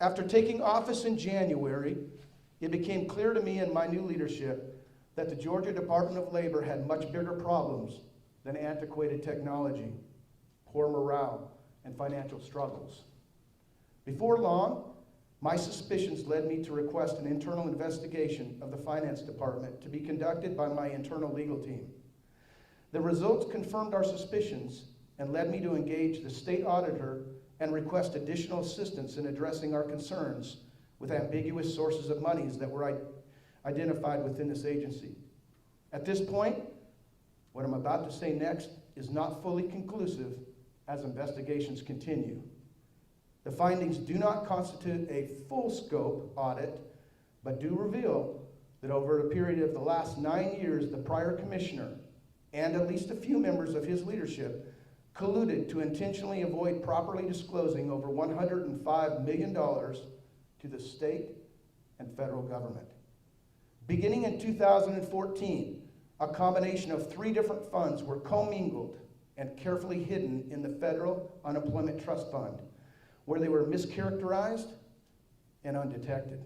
After taking office in January, it became clear to me and my new leadership that the Georgia Department of Labor had much bigger problems than antiquated technology, poor morale, and financial struggles. Before long, my suspicions led me to request an internal investigation of the finance department to be conducted by my internal legal team. The results confirmed our suspicions and led me to engage the state auditor and request additional assistance in addressing our concerns with ambiguous sources of monies that were identified within this agency. At this point, what I'm about to say next is not fully conclusive as investigations continue. The findings do not constitute a full scope audit, but do reveal that over a period of the last 9 years, the prior commissioner and at least a few members of his leadership colluded to intentionally avoid properly disclosing over $105 million to the state and federal government. Beginning in 2014, a combination of 3 different funds were commingled and carefully hidden in the Federal Unemployment Trust Fund, where they were mischaracterized and undetected.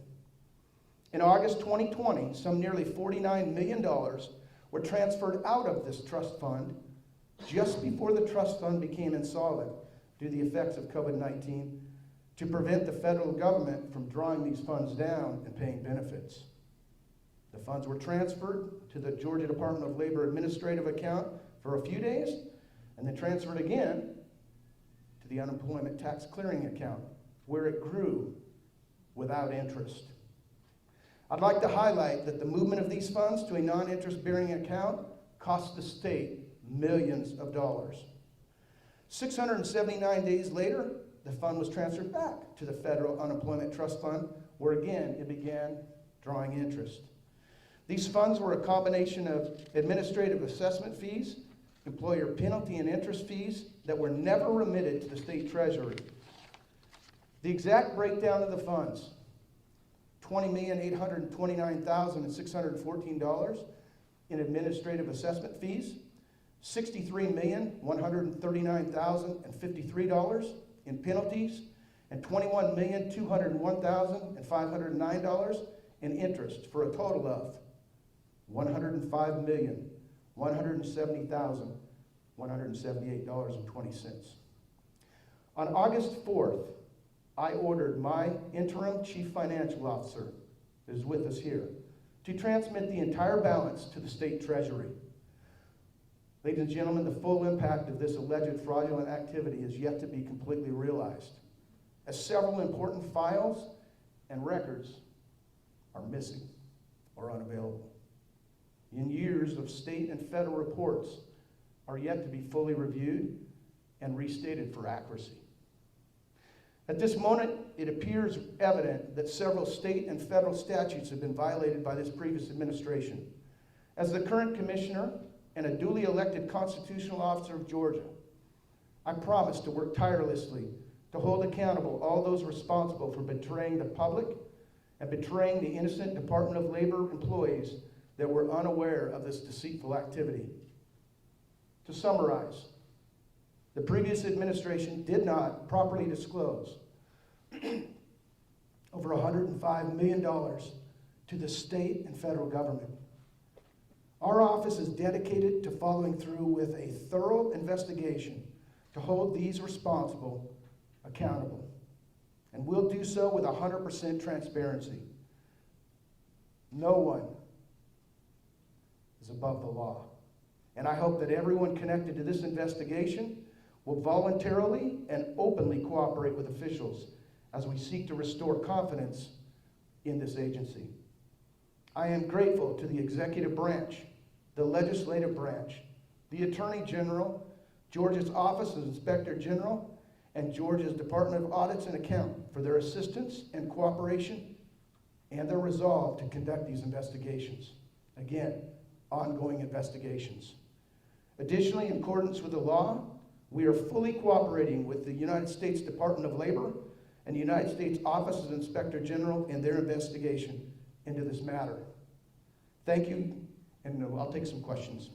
In August 2020, some nearly $49 million were transferred out of this trust fund just before the trust fund became insolvent due to the effects of COVID-19 to prevent the federal government from drawing these funds down and paying benefits. The funds were transferred to the Georgia Department of Labor administrative account for a few days, and then transferred again to the unemployment tax clearing account, where it grew without interest. I'd like to highlight that the movement of these funds to a non-interest bearing account cost the state millions of dollars. 679 days later, the fund was transferred back to the Federal Unemployment Trust Fund, where again it began drawing interest. These funds were a combination of administrative assessment fees, employer penalty and interest fees that were never remitted to the state treasury. The exact breakdown of the funds: $20,829,614 in administrative assessment fees, $63,139,053 in penalties, and $21,201,509 in interest, for a total of $105,170,178.20. On August 4th, I ordered my interim chief financial officer, who is with us here, to transmit the entire balance to the state treasury. Ladies and gentlemen, the full impact of this alleged fraudulent activity is yet to be completely realized, as several important files and records are missing or unavailable. And years of state and federal reports are yet to be fully reviewed and restated for accuracy. At this moment, it appears evident that several state and federal statutes have been violated by this previous administration. As the current commissioner and a duly elected constitutional officer of Georgia, I promise to work tirelessly to hold accountable all those responsible for betraying the public and betraying the innocent Department of Labor employees that were unaware of this deceitful activity. To summarize, the previous administration did not properly disclose over $105 million to the state and federal government. Our office is dedicated to following through with a thorough investigation to hold these responsible accountable, and we'll do so with 100% transparency. No one is above the law, and I hope that everyone connected to this investigation will voluntarily and openly cooperate with officials as we seek to restore confidence in this agency. I am grateful to the executive branch, the legislative branch, the Attorney General, Georgia's Office of Inspector General, and Georgia's Department of Audits and Account for their assistance and cooperation and their resolve to conduct these investigations. Again, ongoing investigations. Additionally, in accordance with the law, we are fully cooperating with the United States Department of Labor and the United States Office of Inspector General in their investigation into this matter. Thank you, and I'll take some questions.